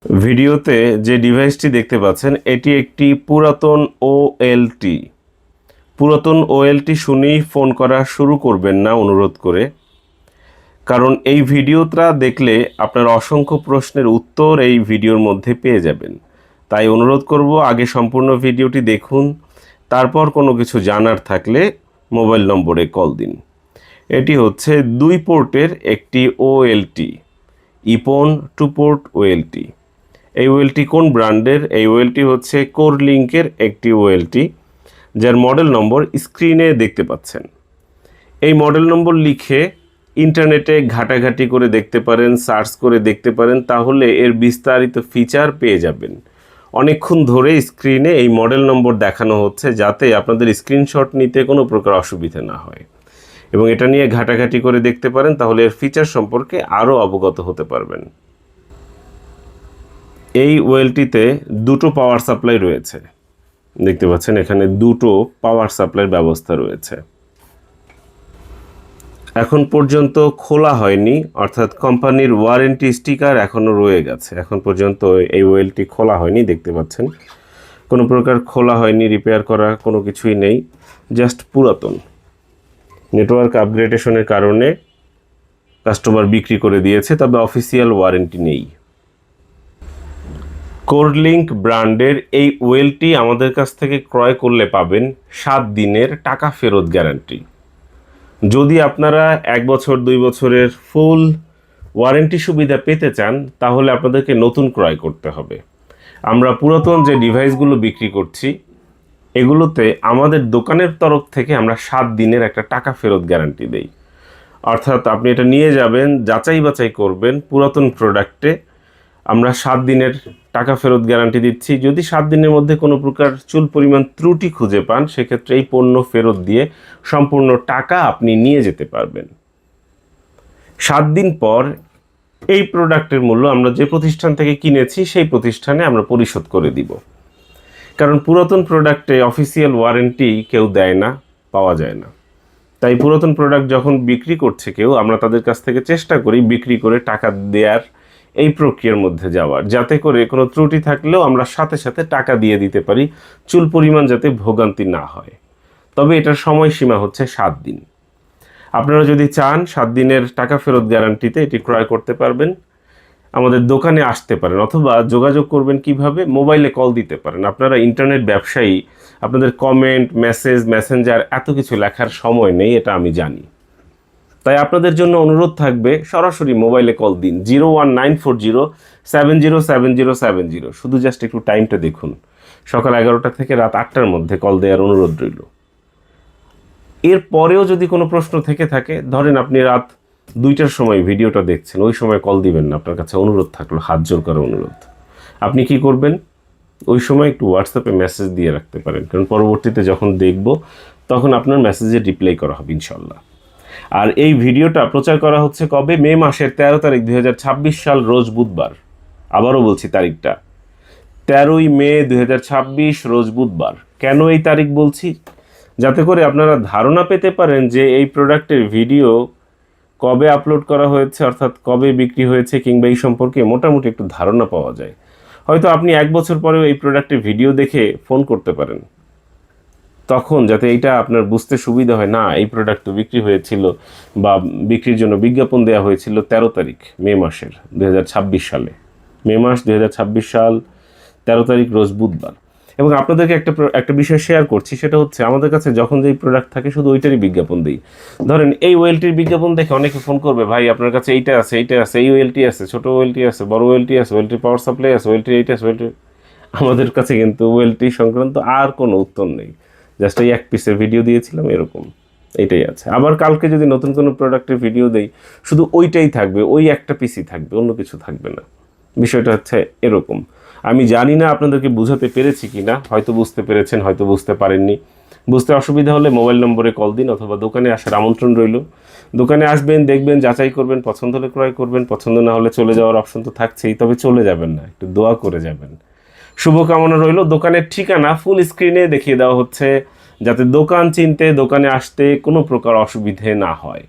ভিডিওতে যে ডিভাইসটি দেখতে পাচ্ছেন এটি একটি পুরাতন ওএলটি। পুরাতন ওএলটি শুনেই ফোন করা শুরু করবেন না অনুরোধ করে, কারণ এই ভিডিওটা দেখলে আপনার অসংখ্য প্রশ্নের উত্তর এই ভিডিওর মধ্যে পেয়ে যাবেন। তাই অনুরোধ করব আগে সম্পূর্ণ ভিডিওটি দেখুন, তারপর কোনো কিছু জানার থাকলে মোবাইল নম্বরে কল দিন। এটি হচ্ছে 2 পোর্টের একটি ওএলটি, ইপন 2 পোর্ট ওএলটি। এই ওয়েলটি কোন ব্র্যান্ডের? এই ওয়েলটি হচ্ছে কোরলিংকের একটি ওয়েলটি, যার মডেল নম্বর স্ক্রিনে দেখতে পাচ্ছেন। এই মডেল নম্বর লিখে ইন্টারনেটে ঘাটাঘাটি করে দেখতে পারেন, সার্চ করে দেখতে পারেন, তাহলে এর বিস্তারিত ফিচার পেয়ে যাবেন। অনেকক্ষণ ধরে স্ক্রিনে এই মডেল নম্বর দেখানো হচ্ছে যাতে আপনাদের স্ক্রিনশট নিতে কোনো প্রকার অসুবিধা না হয়, এবং এটা নিয়ে ঘাটাঘাটি করে দেখতে পারেন, তাহলে এর ফিচার সম্পর্কে আরও অবগত হতে পারবেন। এই ওয়েলটিতে দুটো পাওয়ার সাপ্লাই রয়েছে, দেখতে পাচ্ছেন এখানে দুটো পাওয়ার সাপ্লাইয়ের ব্যবস্থা রয়েছে। এখন পর্যন্ত খোলা হয়নি, অর্থাৎ কোম্পানির ওয়ারেন্টি স্টিকার এখনও রয়ে গেছে। এখন পর্যন্ত এই ওয়েলটি খোলা হয়নি, দেখতে পাচ্ছেন কোনো প্রকার খোলা হয়নি, রিপেয়ার করা কোনো কিছুই নেই, জাস্ট পুরাতন। নেটওয়ার্ক আপগ্রেডেশনের কারণে কাস্টমার বিক্রি করে দিয়েছে, তবে অফিসিয়াল ওয়ারেন্টি নেই। কোরলিংক ব্র্যান্ডের এই ওয়েলটি আমাদের কাছ থেকে ক্রয় করলে পাবেন 7 দিনের টাকা ফেরত গ্যারান্টি। যদি আপনারা 1 বছর 2 বছরের ফুল ওয়ারেন্টি সুবিধা পেতে চান, তাহলে আপনাদেরকে নতুন ক্রয় করতে হবে। আমরা পুরাতন যে ডিভাইসগুলো বিক্রি করছি, এগুলোতে আমাদের দোকানের তরফ থেকে আমরা 7 দিনের একটা টাকা ফেরত গ্যারান্টি দেই। অর্থাৎ আপনি এটা নিয়ে যাবেন, যাচাই বাছাই করবেন, পুরাতন প্রোডাক্টে আমরা 7 দিনের টাকা ফেরত গ্যারান্টি দিচ্ছি। যদি 7 দিনের মধ্যে কোনো প্রকার চুল পরিমাণ ত্রুটি খুঁজে পান, সেক্ষেত্রে এই পণ্য ফেরত দিয়ে সম্পূর্ণ টাকা আপনি নিয়ে যেতে পারবেন। 7 দিন পর এই প্রোডাক্টের মূল্য আমরা যে প্রতিষ্ঠান থেকে কিনেছি সেই প্রতিষ্ঠানে আমরা পরিশোধ করে দিব, কারণ পুরাতন প্রোডাক্টে অফিসিয়াল ওয়ারেন্টি কেউ দেয় না, পাওয়া যায় না। তাই পুরাতন প্রোডাক্ট যখন বিক্রি করছে কেউ, আমরা তাদের কাছ থেকে চেষ্টা করি বিক্রি করে টাকা দেওয়ার এই প্রক্রিয়ার মধ্যে যাওয়ার, যাতে করে কোনো ত্রুটি থাকলেও আমরা সাথে সাথে টাকা দিয়ে দিতে পারি, চুল পরিমাণ যাতে ভোগান্তি না হয়। তবে এটার সময়সীমা হচ্ছে 7 দিন। আপনারা যদি চান 7 দিনের টাকা ফেরত গ্যারান্টিতে এটি ক্রয় করতে পারবেন, আমাদের দোকানে আসতে পারেন, অথবা যোগাযোগ করবেন কিভাবে? মোবাইলে কল দিতে পারেন। আপনারা ইন্টারনেট ব্যবসায়ী, আপনাদের কমেন্ট, মেসেজ, মেসেঞ্জার এত কিছু লেখার সময় নেই, এটা আমি জানি। তাই আপনাদের জন্য অনুরোধ থাকবে, সরাসরি মোবাইলে কল দিন 01940707070। শুধু জাস্ট একটু টাইমটা দেখুন, সকাল 11টা থেকে রাত 8টার মধ্যে কল দেওয়ার অনুরোধ রইল। এর পরেও যদি কোনো প্রশ্ন থেকে থাকে, ধরেন আপনি রাত 2টার সময় ভিডিওটা দেখছেন, ওই সময় কল দিবেন না, আপনার কাছে অনুরোধ থাকলো, হাত জোর করা অনুরোধ। আপনি কি করবেন? ওই সময় একটু হোয়াটসঅ্যাপে মেসেজ দিয়ে রাখতে পারেন, কারণ পরবর্তীতে যখন দেখব তখন আপনার মেসেজে রিপ্লাই করা হবে ইনশাল্লাহ। আর এই ভিডিওটা প্রচার করা হচ্ছে কবে? মে মাসের 13 তারিখ 2026 সাল, রোজ বুধবার। আবারও বলছি তারিখটা, 13ই মে 2026 রোজ বুধবার। কেন এই তারিখ বলছি? যাতে করে আপনারা ধারণা পেতে পারেন যে এই প্রোডাক্টের ভিডিও কবে আপলোড করা হয়েছে, অর্থাৎ কবে বিক্রি হয়েছে, কিংবা এই সম্পর্কে মোটামুটি একটু ধারণা পাওয়া যায়। হয়তো আপনি 1 বছর পরেও এই প্রোডাক্টের ভিডিও দেখে ফোন করতে পারেন, তখন যাতে এইটা আপনার বুঝতে সুবিধা হয়, না এই প্রোডাক্ট তো বিক্রি হয়েছিল বা বিক্রির জন্য বিজ্ঞাপন দেওয়া হয়েছিল 13 তারিখ মে মাসের 2026 সালে। মে মাস 2026 সাল, 13 তারিখ রোজ বুধবার। এবং আপনাদেরকে একটা বিষয় শেয়ার করছি, সেটা হচ্ছে আমাদের কাছে যখন যেই প্রোডাক্ট থাকে শুধু ওইটারই বিজ্ঞাপন দিই। ধরেন এই ওয়েলটির বিজ্ঞাপন দেখে অনেকে ফোন করবে, ভাই আপনার কাছে এইটা আছে, এইটা আছে, এই ওয়েলটি আছে, ছোটো ওয়েলটি আছে, বড় ওয়েলটি আছে, ওয়েলটির পাওয়ার সাপ্লাই আছে, ওয়েলটির এইটা আছে, ওয়েলটি। আমাদের কাছে কিন্তু ওয়েলটি সংক্রান্ত আর কোনো উত্তর নেই, জাস্ট এই 1 পিসের ভিডিও দিয়েছিলাম এরকম, এইটাই আছে। আবার কালকে যদি নতুন কোনো প্রোডাক্টের ভিডিও দেই, শুধু ওইটাই থাকবে, ওই একটা পিসই থাকবে, অন্য কিছু থাকবে না। বিষয়টা হচ্ছে এরকম। আমি জানি না আপনাদেরকে বুঝাতে পেরেছি কি না, হয়তো বুঝতে পেরেছেন, হয়তো বুঝতে পারেননি। বুঝতে অসুবিধা হলে মোবাইল নম্বরে কল দিন, অথবা দোকানে আসার আমন্ত্রণ রইল। দোকানে আসবেন, দেখবেন, যাচাই করবেন, পছন্দ হলে ক্রয় করবেন, পছন্দ না হলে চলে যাওয়ার অপশন তো থাকছেই, তবে চলে যাবেন না, একটু দোয়া করে যাবেন। শুভকামনা রইল। দোকানের ঠিকানা ফুল স্ক্রিনে দেখিয়ে দেওয়া হচ্ছে, যাতে দোকান চিনতে, দোকানে আসতে কোনো প্রকার অসুবিধে না হয়।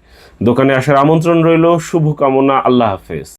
দোকানে আসার আমন্ত্রণ রইল। শুভকামনা। আল্লাহ হাফেজ।